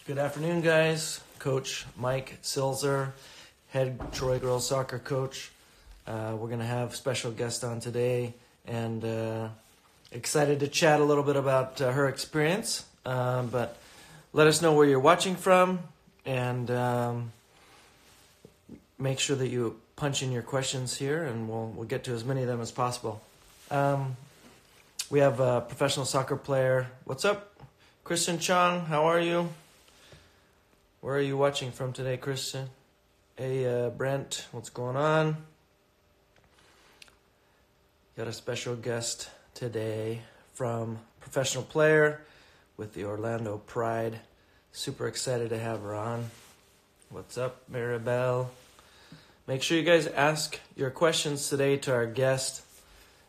Good afternoon, guys. Coach Mike Silzer, head Troy girls soccer coach. We're going to have special guest on today, and excited to chat a little bit about her experience. But let us know where you're watching from, and make sure that you punch in your questions here, and we'll get to as many of them as possible. We have a professional soccer player. What's up, Christian Chong? How are you? Where are you watching from today, Christian? Hey, Brent, what's going on? Got a special guest today from professional player with the Orlando Pride. Super excited to have her on. What's up, Maribel? Make sure you guys ask your questions today to our guest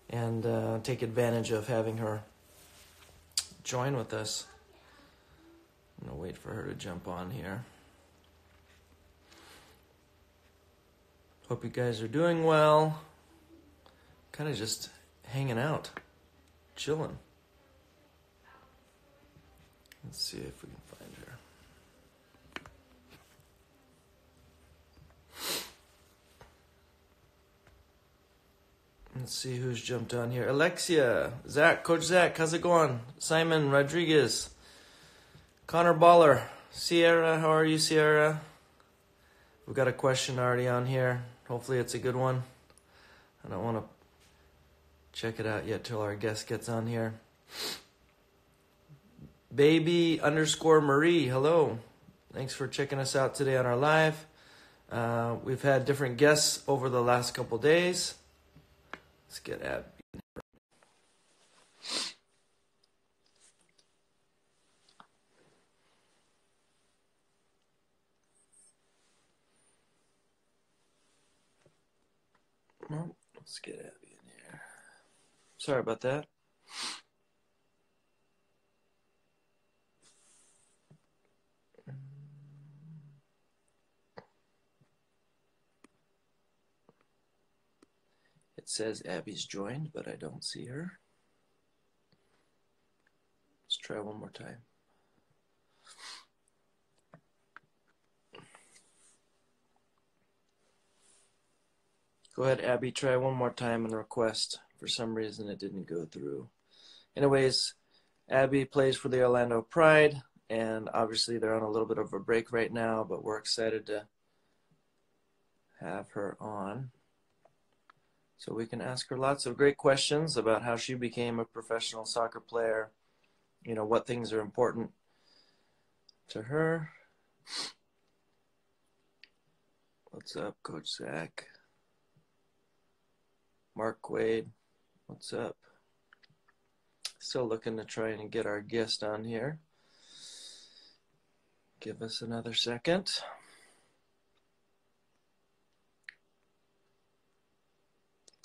and take advantage of having her join with us. I'm going to wait for her to jump on here. Hope you guys are doing well. Kind of just hanging out, chilling. Let's see if we can find her. Let's see who's jumped on here. Alexia, Zach, Coach Zach, how's it going? Simon Rodriguez, Connor Baller, Sierra, how are you, Sierra? We've got a question already on here. Hopefully it's a good one. I don't want to check it out yet till our guest gets on here. Baby_Marie, hello. Thanks for checking us out today on our live. We've had different guests over the last couple days. Let's get Abby. Well, let's get Abby in here. Sorry about that. It says Abby's joined, but I don't see her. Let's try one more time. Go ahead, Abby, try one more time and request. For some reason, it didn't go through. Anyways, Abby plays for the Orlando Pride, and obviously they're on a little bit of a break right now, but we're excited to have her on so we can ask her lots of great questions about how she became a professional soccer player, you know, what things are important to her. What's up, Coach Zach? Mark Quaid, what's up? Still looking to try and get our guest on here. Give us another second.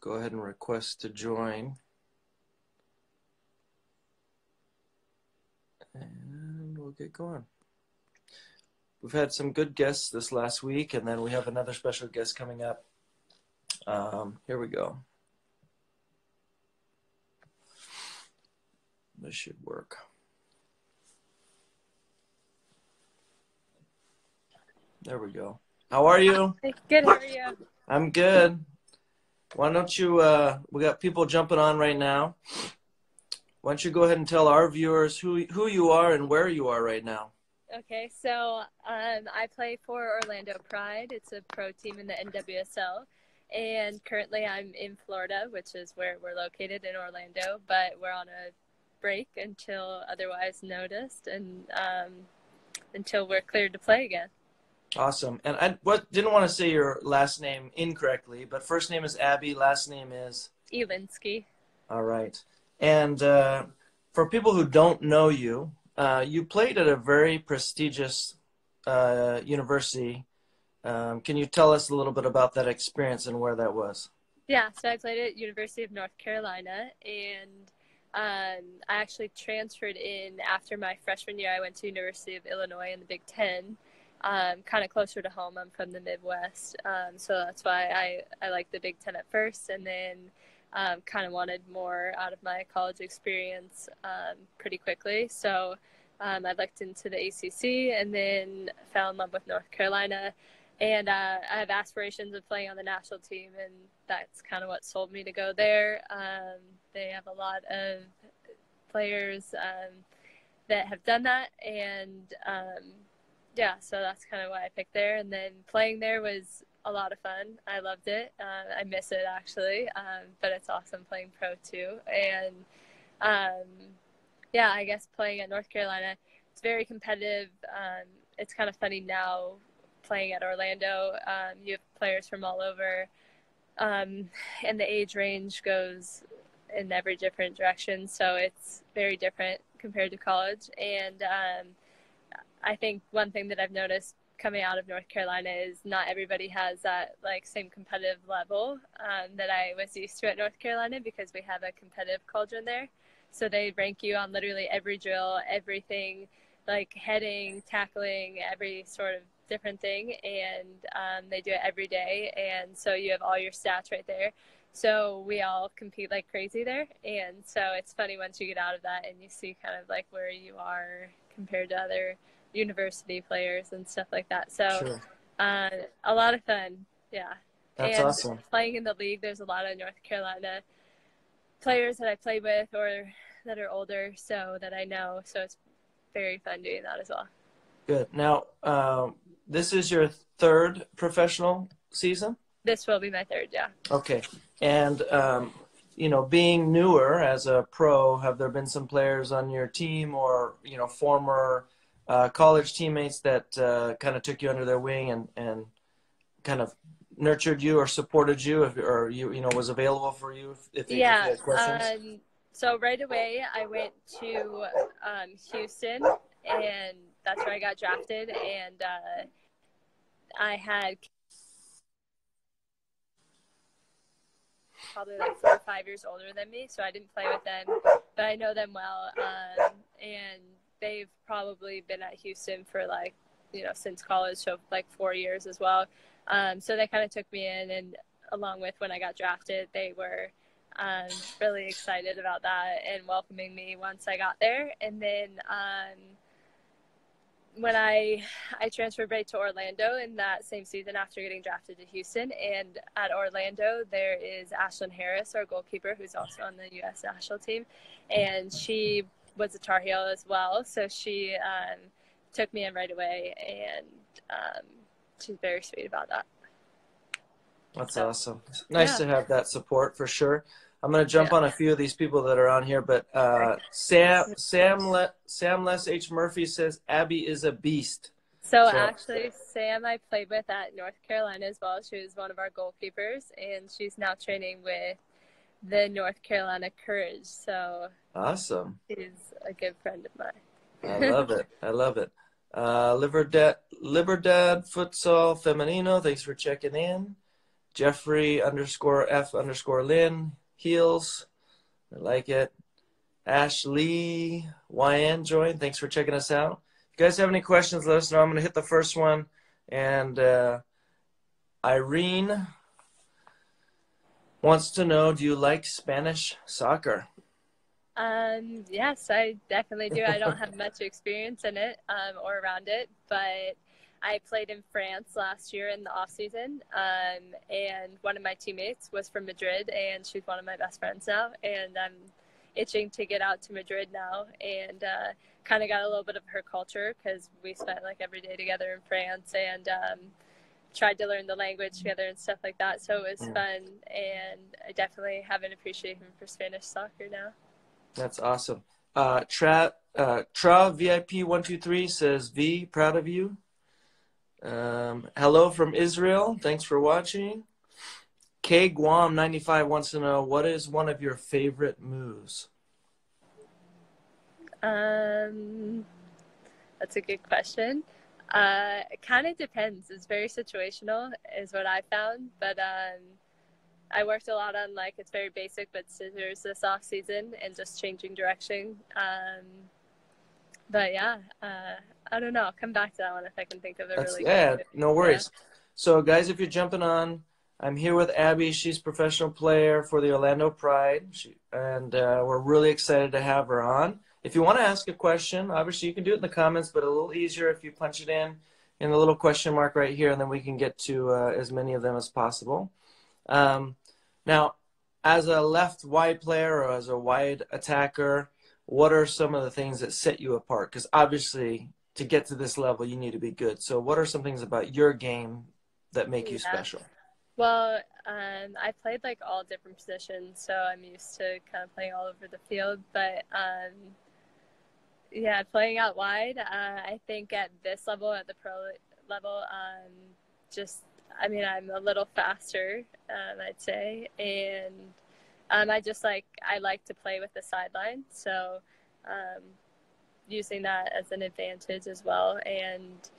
Go ahead and request to join. And we'll get going. We've had some good guests this last week, and then we have another special guest coming up. Here we go. This should work. There we go. How are you? Good, how are you? I'm good. Why don't you, we got people jumping on right now. Why don't you go ahead and tell our viewers who you are and where you are right now? Okay, so I play for Orlando Pride. It's a pro team in the NWSL. And currently I'm in Florida, which is where we're located in Orlando. But we're on a break until otherwise noticed and until we're cleared to play again. Awesome. And I didn't want to say your last name incorrectly, but first name is Abby, last name is? Elinsky. All right. And for people who don't know you, you played at a very prestigious university. Can you tell us a little bit about that experience and where that was? Yeah, so I played at University of North Carolina, and I actually transferred in after my freshman year. I went to University of Illinois in the Big Ten. Kind of closer to home. I'm from the Midwest, so that's why I liked the Big Ten at first, and then kind of wanted more out of my college experience pretty quickly. So I looked into the ACC and then fell in love with North Carolina. And I have aspirations of playing on the national team, and that's kind of what sold me to go there. They have a lot of players that have done that, and yeah, so that's kind of why I picked there. And then playing there was a lot of fun. I loved it. I miss it actually, but it's awesome playing pro too. And yeah, I guess playing at North Carolina, it's very competitive. It's kind of funny now playing at Orlando. You have players from all over, and the age range goes in every different direction. So it's very different compared to college. And I think one thing that I've noticed coming out of North Carolina is not everybody has that like same competitive level that I was used to at North Carolina, because we have a competitive culture in there. So they rank you on literally every drill, everything, like heading, tackling, every sort of different thing, and they do it every day. And so you have all your stats right there. So we all compete like crazy there. And so it's funny once you get out of that and you see kind of like where you are compared to other university players and stuff like that. So Sure. a lot of fun. Yeah. That's and awesome. Playing in the league, there's a lot of North Carolina players that I play with or that are older, so that I know. So it's very fun doing that as well. Good. Now, this is your third professional season? This will be my third, yeah. Okay. And, you know, being newer as a pro, have there been some players on your team or, you know, former college teammates that kind of took you under their wing and kind of nurtured you or supported you, or you know, was available for you if you had questions? So right away I went to Houston, and that's where I got drafted. And I had probably like 4 or 5 years older than me, so I didn't play with them, but I know them well. And they've probably been at Houston for like, you know, since college, so like 4 years as well. So they kind of took me in, and along with when I got drafted, they were really excited about that and welcoming me once I got there. And then when I transferred right to Orlando in that same season after getting drafted to Houston. And at Orlando, there is Ashlyn Harris, our goalkeeper, who's also on the U.S. national team. And she was a Tar Heel as well. So she took me in right away, and she's very sweet about that. That's awesome. Nice to have that support for sure. I'm going to jump on a few of these people that are on here, but Sam Les H. Murphy says Abby is a beast. So actually, Sam I played with at North Carolina as well. She was one of our goalkeepers, and she's now training with the North Carolina Courage. So awesome. She's a good friend of mine. I love it. I love it. Liberdad Futsal Femenino, thanks for checking in. Jeffrey _F_Lynn Heels, I like it. Ashley YN joined, thanks for checking us out. If you guys have any questions, let us know. I'm going to hit the first one. And Irene wants to know, do you like Spanish soccer? Yes, I definitely do. I don't have much experience in it or around it, but I played in France last year in the off season, and one of my teammates was from Madrid, and she's one of my best friends now, and I'm itching to get out to Madrid now and kind of got a little bit of her culture, because we spent like every day together in France, and tried to learn the language together and stuff like that. So it was fun, and I definitely have an appreciation for Spanish soccer now. That's awesome. Tra VIP 123 says, V, proud of you. Hello from Israel. Thanks for watching. K Guam 95 wants to know, what is one of your favorite moves? That's a good question. It kind of depends. It's very situational, is what I found. But I worked a lot on, like, it's very basic, but scissors this off season and just changing direction. But yeah, I don't know. I'll come back to that one if I can think of a really good. No worries. Yeah. So guys, if you're jumping on, I'm here with Abby. She's a professional player for the Orlando Pride, and we're really excited to have her on. if you want to ask a question, obviously you can do it in the comments, but a little easier if you punch it in the little question mark right here, and then we can get to as many of them as possible. Now, as a left wide player or as a wide attacker, what are some of the things that set you apart? Because obviously, to get to this level, you need to be good. So what are some things about your game that make you Yeah. special? Well, I played like all different positions, so I'm used to kind of playing all over the field. But yeah, playing out wide, I think at this level, at the pro level, just I mean, I'm a little faster, I'd say, and I just I like to play with the sideline, so using that as an advantage as well, and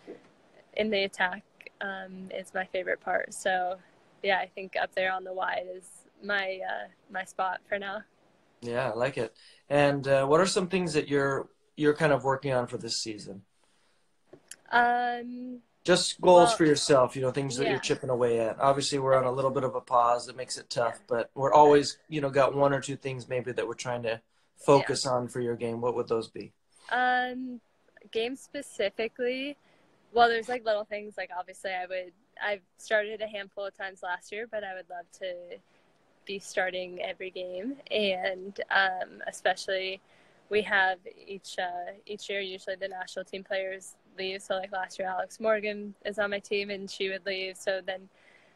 in the attack is my favorite part. So yeah, I think up there on the wide is my spot for now. Yeah, I like it. And what are some things that you're kind of working on for this season? Um, Just goals well, for yourself, things that you're yeah, chipping away at. Obviously, we're on I, a little bit of a pause that makes it yeah, tough, but we're always, got one or two things maybe that we're trying to yeah. focus on for your game. What would those be? Um, Game specifically. Well, there's like little things. Like obviously, I've started a handful of times last year, but I would love to be starting every game, and especially we have each year usually the national team players leave. So like last year, Alex Morgan is on my team, and she would leave. So then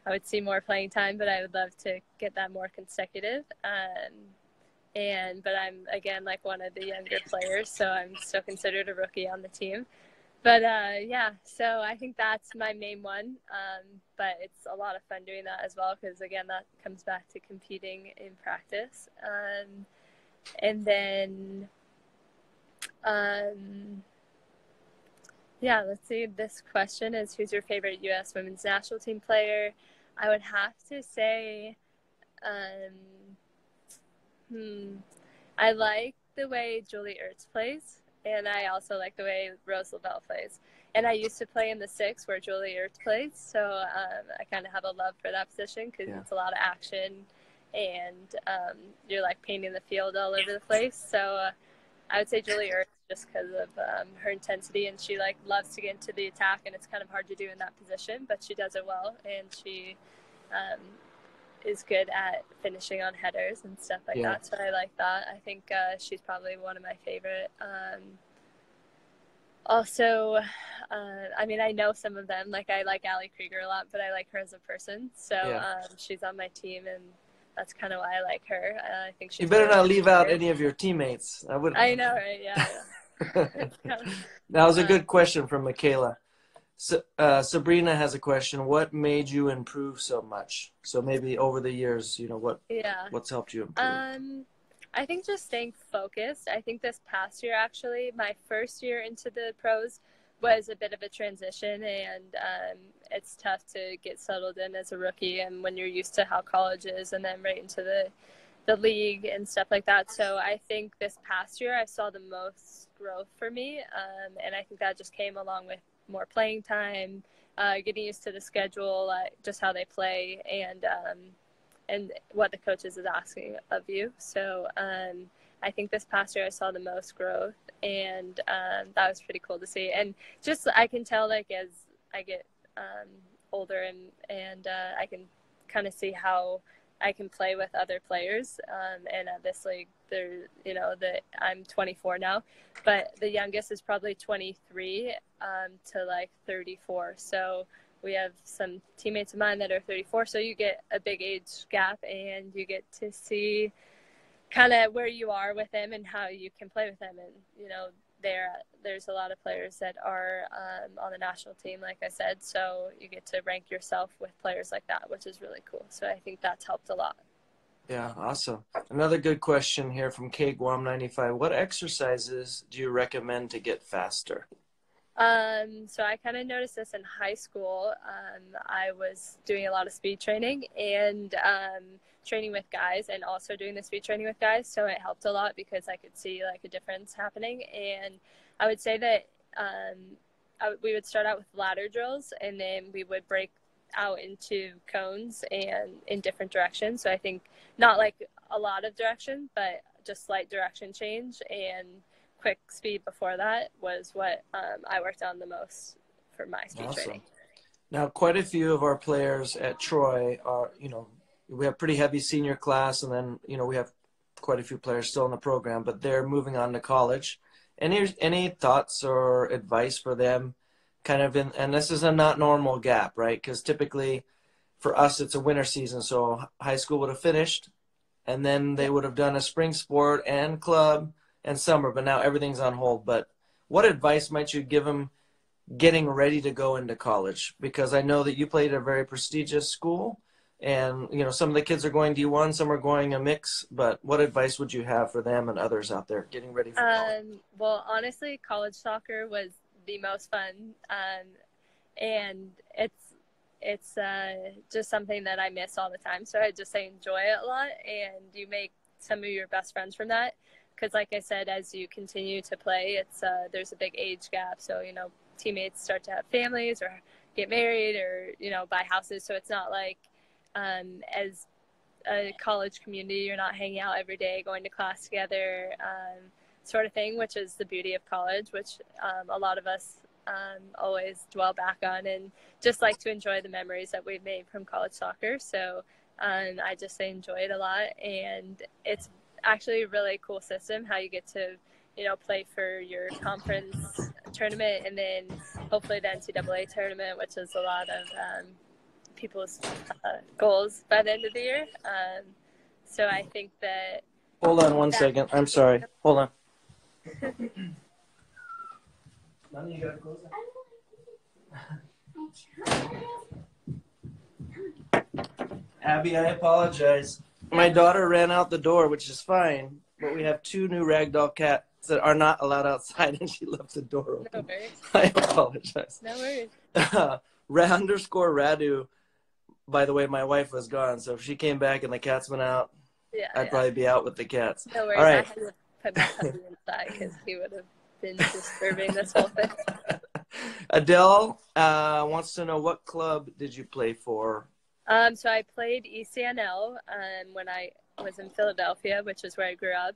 I would see more playing time, but I would love to get that more consecutive. But I'm again like one of the younger players, so I'm still considered a rookie on the team. But yeah, so I think that's my main one. But it's a lot of fun doing that as well because again, that comes back to competing in practice. And then, um, yeah, let's see. This question is, who's your favorite U.S. women's national team player? I would have to say, um, I like the way Julie Ertz plays, and I also like the way Rose Lavelle plays. And I used to play in the six where Julie Ertz plays, so I kind of have a love for that position because Yeah. it's a lot of action, and you're like painting the field all over the place. So I would say Julie Ertz just because of her intensity, and she like loves to get into the attack, and it's kind of hard to do in that position, but she does it well, and she um, is good at finishing on headers and stuff like Yeah. that. So I like that. I think she's probably one of my favorite. Also, I mean, I know some of them. Like I like Ali Krieger a lot, but I like her as a person. So Yeah. she's on my team, and that's kind of why I like her. I think You she's better really not good leave out player. any of your teammates. I would. I know, right? Yeah. That Yeah. was a good question from Michaela. Sabrina has a question. What made you improve so much? So maybe over the years, Yeah. what's helped you improve? I think just staying focused. I think this past year, actually, my first year into the pros was a bit of a transition, and it's tough to get settled in as a rookie, and when you're used to how college is, and then right into the league and stuff like that. So I think this past year I saw the most growth for me, and I think that just came along with more playing time, getting used to the schedule, just how they play, and what the coaches is asking of you. So I think this past year I saw the most growth, and that was pretty cool to see. And just I can tell like as I get older and I can kind of see how I can play with other players. And at this league, I'm 24 now, but the youngest is probably 23 to like 34. So we have some teammates of mine that are 34. So you get a big age gap, and you get to see kind of where you are with them and how you can play with them. And there's a lot of players that are on the national team, like I said, so you get to rank yourself with players like that, which is really cool. So I think that's helped a lot. Yeah, awesome. Another good question here from K Guam 95. What exercises do you recommend to get faster? So I kind of noticed this in high school. I was doing a lot of speed training and training with guys, and also doing the speed training with guys. So it helped a lot because I could see like a difference happening. And I would say that we would start out with ladder drills, and then we would break out into cones and in different directions. So I think not like a lot of direction, but just slight direction change, and quick speed before that was what I worked on the most for my speed training. Now, quite a few of our players at Troy are, we have pretty heavy senior class, and then, we have quite a few players still in the program, but they're moving on to college. Any thoughts or advice for them kind of and this is a not normal gap, right? Because typically for us, it's a winter season. So high school would have finished, and then they would have done a spring sport and club and summer, but now everything's on hold. But what advice might you give them getting ready to go into college? Because I know that you played at a very prestigious school, and some of the kids are going D1, some are going a mix, but what advice would you have for them and others out there getting ready for college? Well, honestly, college soccer was the most fun, and it's just something that I miss all the time, so I just say enjoy it a lot, and you make some of your best friends from that, because like I said, as you continue to play, it's there's a big age gap, so teammates start to have families or get married or buy houses, so it's not like as a college community you're not hanging out every day going to class together, sort of thing, which is the beauty of college, which a lot of us always dwell back on and just like to enjoy the memories that we've made from college soccer. So I just say enjoy it a lot, and it's actually a really cool system how you get to play for your conference tournament and then hopefully the NCAA tournament, which is a lot of people's goals by the end of the year. So I think that... Hold on one second. I'm sorry. Hold on. Mommy, you gotta close that. Abby, I apologize. My daughter ran out the door, which is fine, but we have 2 new ragdoll cats that are not allowed outside, and she left the door open. No worries. I apologize. No worries. _Radu, by the way, my wife was gone, so if she came back and the cats went out, I'd probably be out with the cats. No worries. All right. I had to put my puppy inside because he would have been disturbing this whole thing. Adele wants to know, what club did you play for? So I played ECNL when I was in Philadelphia, which is where I grew up,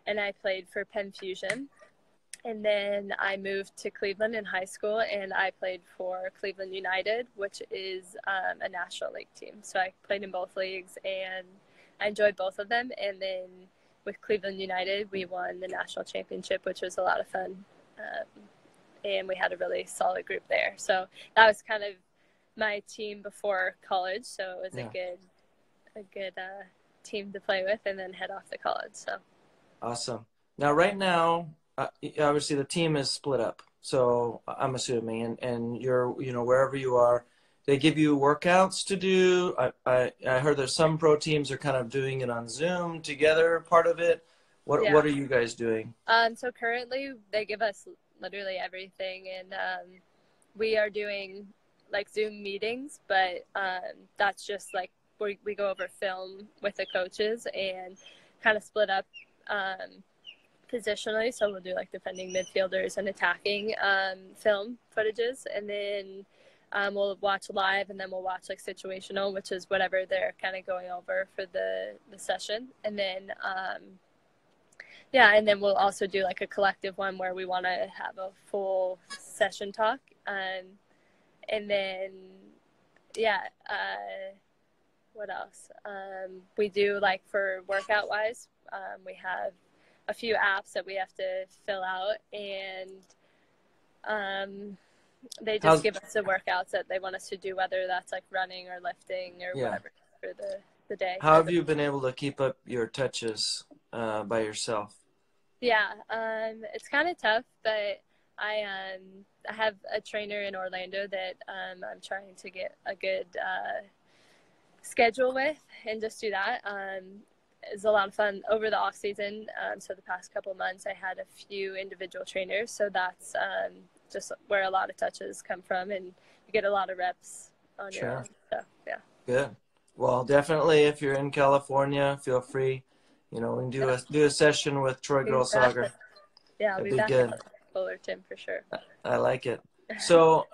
and I played for Penn Fusion. And then I moved to Cleveland in high school, and I played for Cleveland United, which is a National League team. So I played in both leagues, and I enjoyed both of them. And then with Cleveland United, we won the national championship, which was a lot of fun. And we had a really solid group there. So that was kind of my team before college. So it was a good team to play with and then head off to college. So awesome. Now, right now, obviously the team is split up. So I'm assuming, and you're, wherever you are, they give you workouts to do. I heard there's some pro teams are kind of doing it on Zoom together, part of it. What are you guys doing? So currently they give us literally everything, and we are doing like Zoom meetings, but that's just like we go over film with the coaches and kind of split up positionally. So we'll do like defending midfielders and attacking film footages, and then we'll watch live, and then we'll watch like situational, which is whatever they're kind of going over for the session, and then and then we'll also do like a collective one where we want to have a full session talk, and then what else? We do like for workout wise, we have a few apps that we have to fill out, and they just give us the workouts that they want us to do, whether that's like running or lifting or whatever for the day. How have you been able to keep up your touches by yourself? Yeah, it's kind of tough, but I have a trainer in Orlando that I'm trying to get a good schedule with, and just do that. It's a lot of fun over the off season. So the past couple months, I had a few individual trainers, so that's just where a lot of touches come from, and you get a lot of reps on your own. So Good. Well, definitely, if you're in California, feel free. We can do a session with Troy Girls Soccer. Yeah, I'll be back good. at Fullerton for sure. I like it. So,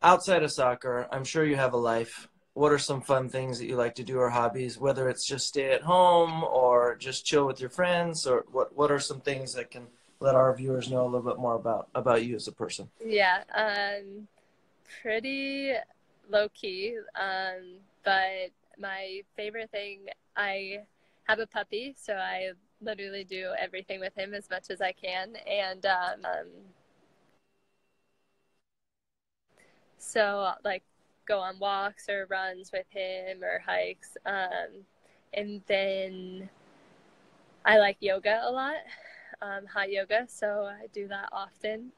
outside of soccer, I'm sure you have a life. What are some fun things that you like to do, or hobbies, whether it's just stay at home or just chill with your friends, or what are some things that can let our viewers know a little bit more about you as a person. Yeah, pretty low key. But my favorite thing, I have a puppy, so I literally do everything with him as much as I can, and so like go on walks or runs with him or hikes. And then I like yoga a lot, hot yoga, so I do that often.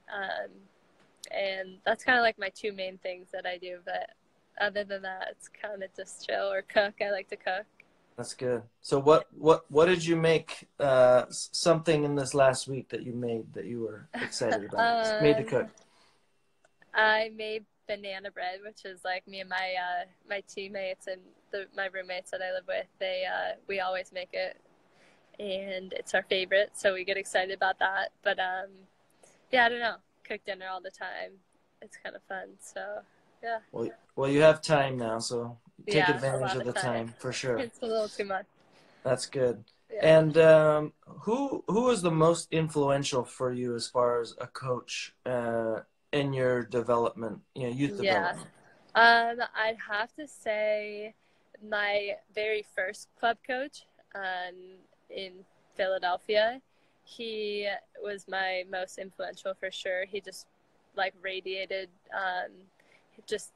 And that's kind of like my two main things that I do. But other than that, it's kind of just chill or cook. I like to cook. That's good. So what did you make? Something in this last week that you made that you were excited about? Made to cook. I made banana bread, which is like me and my teammates and my roommates that I live with. We always make it, and it's our favorite, so we get excited about that. But yeah, I don't know. Cook dinner all the time. It's kind of fun. So yeah. Well, you have time now, so take Yeah, a advantage lot of the time for sure. It's a little too much. That's good. Yeah. And who was the most influential for you as far as a coach in your development, youth development? I'd have to say my very first club coach in Philadelphia. He was my most influential for sure. He just like radiated.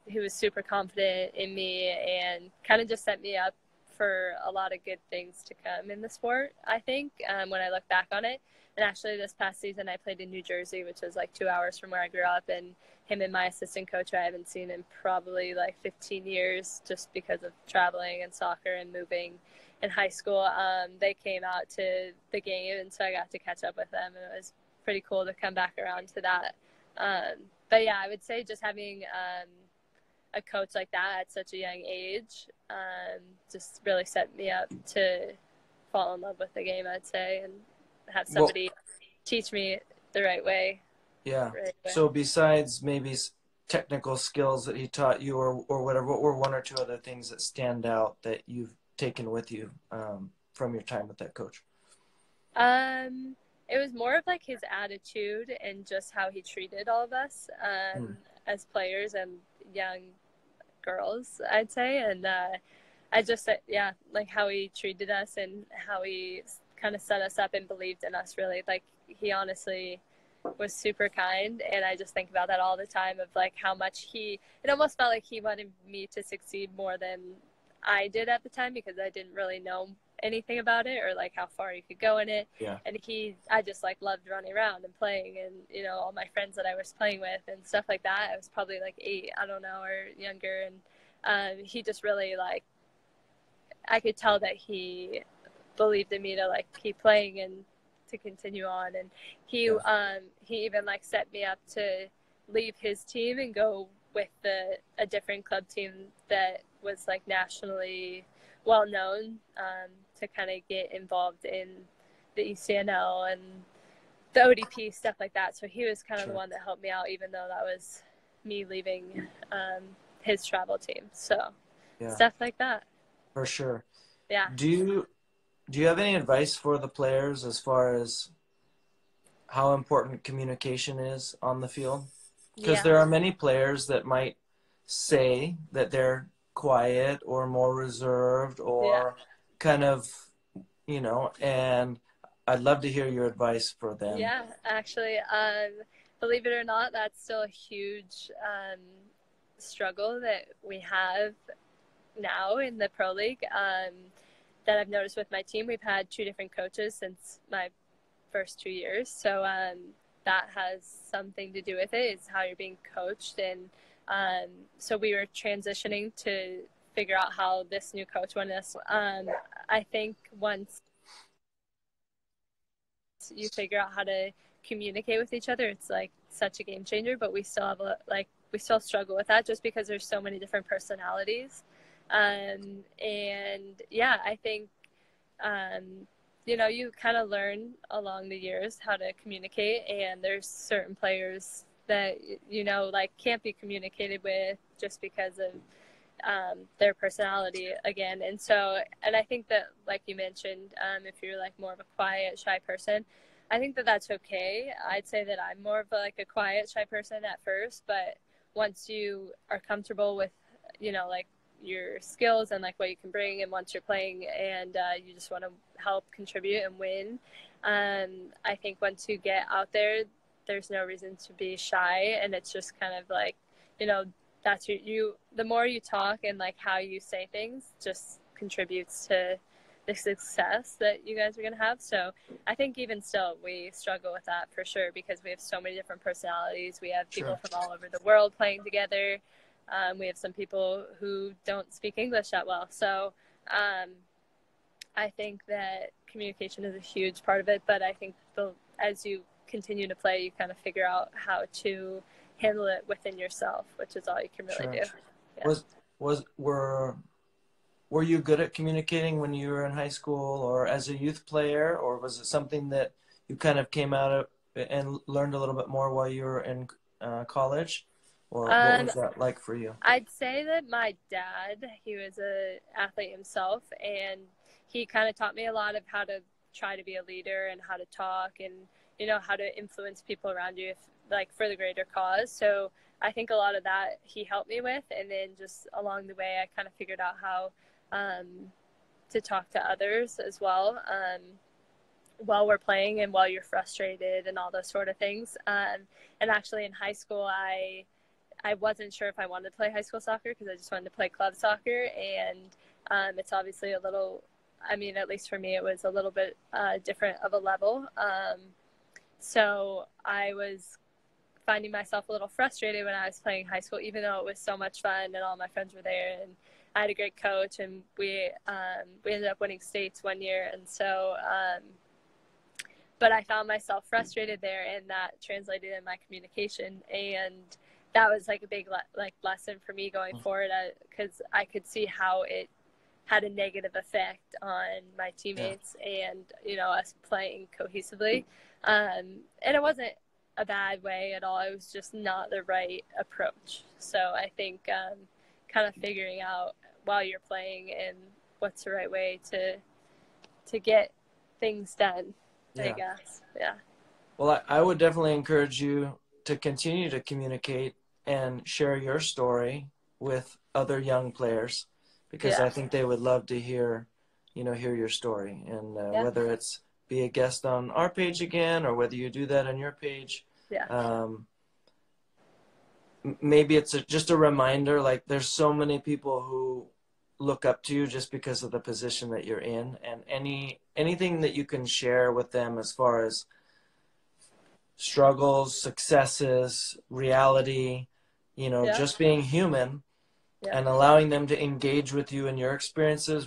He was super confident in me and kind of just set me up for a lot of good things to come in the sport, I think, when I look back on it. And actually, this past season, I played in New Jersey, which is like 2 hours from where I grew up. And him and my assistant coach, I haven't seen in probably like 15 years just because of traveling and soccer and moving in high school. They came out to the game, and so I got to catch up with them. And it was pretty cool to come back around to that. But yeah, I would say just having a coach like that at such a young age just really set me up to fall in love with the game, I'd say, and have somebody teach me the right way. Yeah. So besides maybe technical skills that he taught you or whatever, what were one or two other things that stand out that you've taken with you from your time with that coach? It was more of like his attitude and just how he treated all of us as players and young girls, I'd say. And I just, like how he treated us and how he kind of set us up and believed in us, really. Like, he honestly was super kind, and I just think about that all the time of like how much it almost felt like he wanted me to succeed more than I did at the time, because I didn't really know anything about it or like how far you could go in it. Yeah. And I just like loved running around and playing, and all my friends that I was playing with and stuff like that. I was probably like 8, I don't know, or younger, and he just really like, I could tell that he believed in me to like keep playing and to continue on. And he even like set me up to leave his team and go with a different club team that was like nationally well known, to kind of get involved in the ECNL and the ODP, stuff like that. So he was kind of the one that helped me out, even though that was me leaving his travel team. So stuff like that. For sure. Yeah. Do you have any advice for the players as far as how important communication is on the field? Because there are many players that might say that they're quiet or more reserved or kind of, and I'd love to hear your advice for them. Yeah, actually, believe it or not, that's still a huge struggle that we have now in the Pro League, that I've noticed with my team. We've had 2 different coaches since my first 2 years, so that has something to do with it, is how you're being coached. And so we were transitioning to figure out how this new coach wanted us. I think once you figure out how to communicate with each other, it's like such a game changer. But we still have we still struggle with that, just because there's so many different personalities. And yeah, I think you kind of learn along the years how to communicate, and there's certain players that like can't be communicated with just because of their personality again. And I think that, like you mentioned, if you're like more of a quiet, shy person, I think that that's okay. I'd say that I'm more of like a quiet, shy person at first, but once you are comfortable with, like your skills and like what you can bring, and once you're playing and you just want to help contribute and win, I think once you get out there, there's no reason to be shy, and it's just kind of like, you know, that's the more you talk and like how you say things just contributes to the success that you guys are going to have. So I think even still, we struggle with that for sure, because we have so many different personalities. We have people from all over the world playing together. We have some people who don't speak English that well. So I think that communication is a huge part of it. But I think as you continue to play, you kind of figure out how to handle it within yourself, which is all you can really do. Yeah. Were you good at communicating when you were in high school or as a youth player, or was it something that you kind of came out of and learned a little bit more while you were in college? Or what was that like for you? I'd say that my dad, he was an athlete himself, and he kind of taught me a lot of how to try to be a leader and how to talk and, how to influence people around you, like for the greater cause. So I think a lot of that he helped me with. And then just along the way, I kind of figured out how to talk to others as well, while we're playing and while you're frustrated and all those sort of things. And actually in high school, I wasn't sure if I wanted to play high school soccer because I just wanted to play club soccer. And it's obviously a little, at least for me, it was a little bit different of a level. So I was finding myself a little frustrated when I was playing high school, even though it was so much fun and all my friends were there and I had a great coach, and we ended up winning states one year. And so, but I found myself frustrated there, and that translated in my communication. And that was like a big lesson for me going forward, because I could see how it had a negative effect on my teammates and, us playing cohesively. And it wasn't a bad way at all. It was just not the right approach. So I think kind of figuring out while you're playing and what's the right way to get things done, I guess. Yeah. Well, I would definitely encourage you to continue to communicate and share your story with other young players, because I think they would love to hear your story. And whether it's be a guest on our page again, or whether you do that on your page, maybe it's just a reminder, like there's so many people who look up to you just because of the position that you're in, and anything that you can share with them as far as struggles, successes, reality, just being human, and allowing them to engage with you and your experiences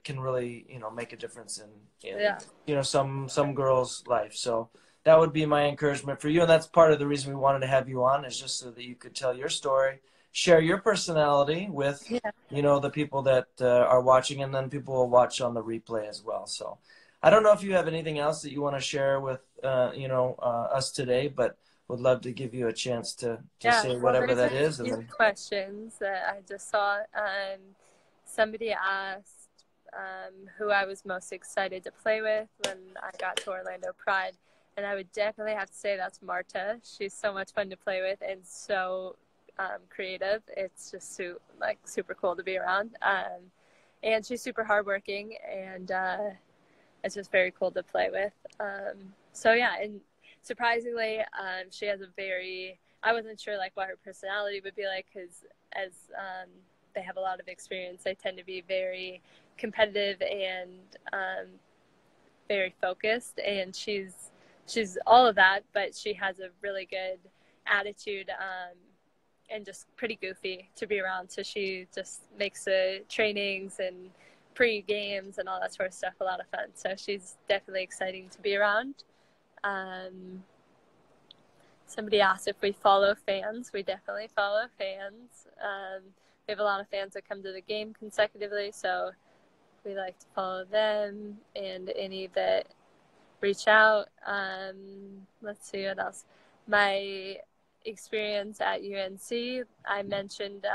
can really make a difference in some girls' life. So that would be my encouragement for you, and that's part of the reason we wanted to have you on, is just so that you could tell your story, share your personality with the people that are watching, and then people will watch on the replay as well. So I don't know if you have anything else that you want to share with us today, but would love to give you a chance to say whatever that is. And then questions that I just saw. Somebody asked who I was most excited to play with when I got to Orlando Pride, and I would definitely have to say that's Marta. She's so much fun to play with and so creative. It's just super cool to be around. And she's super hardworking, and it's just very cool to play with. So yeah, and surprisingly, she has I wasn't sure what her personality would be like, because as they have a lot of experience, they tend to be very competitive and very focused, and she's all of that, but she has a really good attitude, and just pretty goofy to be around. So she just makes the trainings and pre-games and all that sort of stuff a lot of fun. So she's definitely exciting to be around. Somebody asked if we follow fans. We definitely follow fans. We have a lot of fans that come to the game consecutively, so we like to follow them and any that reach out. Let's see what else. My experience at UNC, I mentioned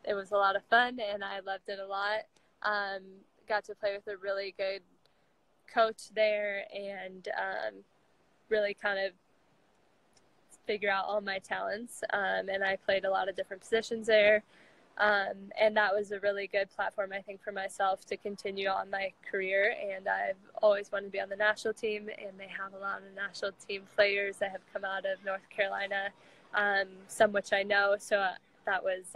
it was a lot of fun and I loved it a lot. Got to play with a really good coach there, and really kind of figure out all my talents. And I played a lot of different positions there. And that was a really good platform, I think, for myself to continue on my career. And I've always wanted to be on the national team, and they have a lot of national team players that have come out of North Carolina, some which I know. So that was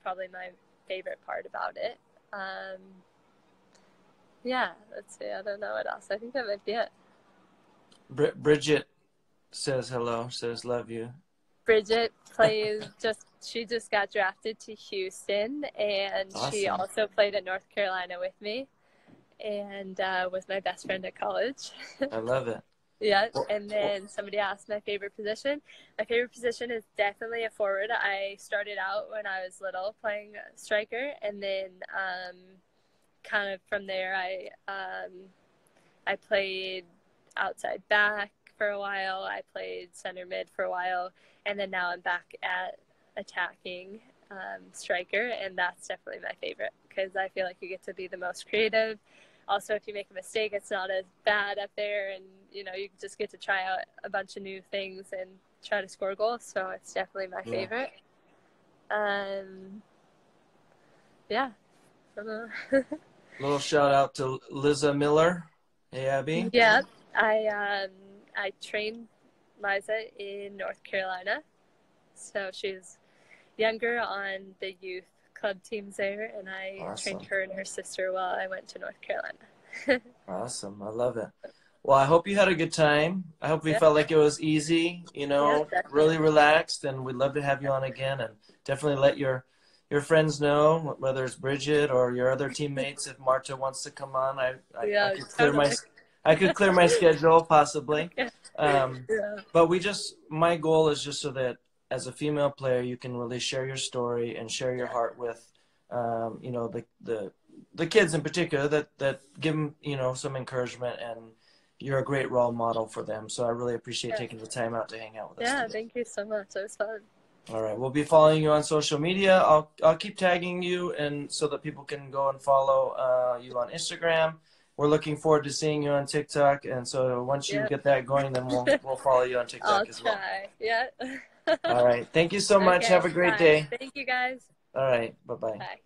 probably my favorite part about it. Yeah, let's see. I don't know what else. I think that might be it. Bridget says hello, says love you. Bridget she just got drafted to Houston, and Awesome. She also played at North Carolina with me, and was my best friend at college. I love it. Yeah, and then somebody asked my favorite position. My favorite position is definitely a forward. I started out when I was little playing striker, and then kind of from there I played outside back for a while. I played center mid for a while, and then now I'm back at attacking striker, and that's definitely my favorite because I feel like you get to be the most creative. Also, if you make a mistake, it's not as bad up there, and you just get to try out a bunch of new things and try to score goals. So it's definitely my favorite. Yeah. Little shout out to Liza Miller. Hey, Abby. Yeah, I trained Liza in North Carolina, so she's younger on the youth club teams there, and I trained her and her sister while I went to North Carolina. Awesome. I love it. Well, I hope you had a good time. I hope we felt like it was easy, really relaxed, and we'd love to have you on again, and definitely let your friends know, whether it's Bridget or your other teammates, if Marta wants to come on. I could clear my schedule possibly. But my goal is just so that as a female player, you can really share your story and share your heart with, the kids in particular that give them, some encouragement, and you're a great role model for them. So I really appreciate taking the time out to hang out with us today. Thank you so much. It was fun. All right, we'll be following you on social media. I'll keep tagging you, and so that people can go and follow you on Instagram. We're looking forward to seeing you on TikTok, and so once you get that going, then we'll follow you on TikTok as well. I'll try. Yeah. All right. Thank you so much. Have a great day. Thank you, guys. All right. Bye-bye. Bye.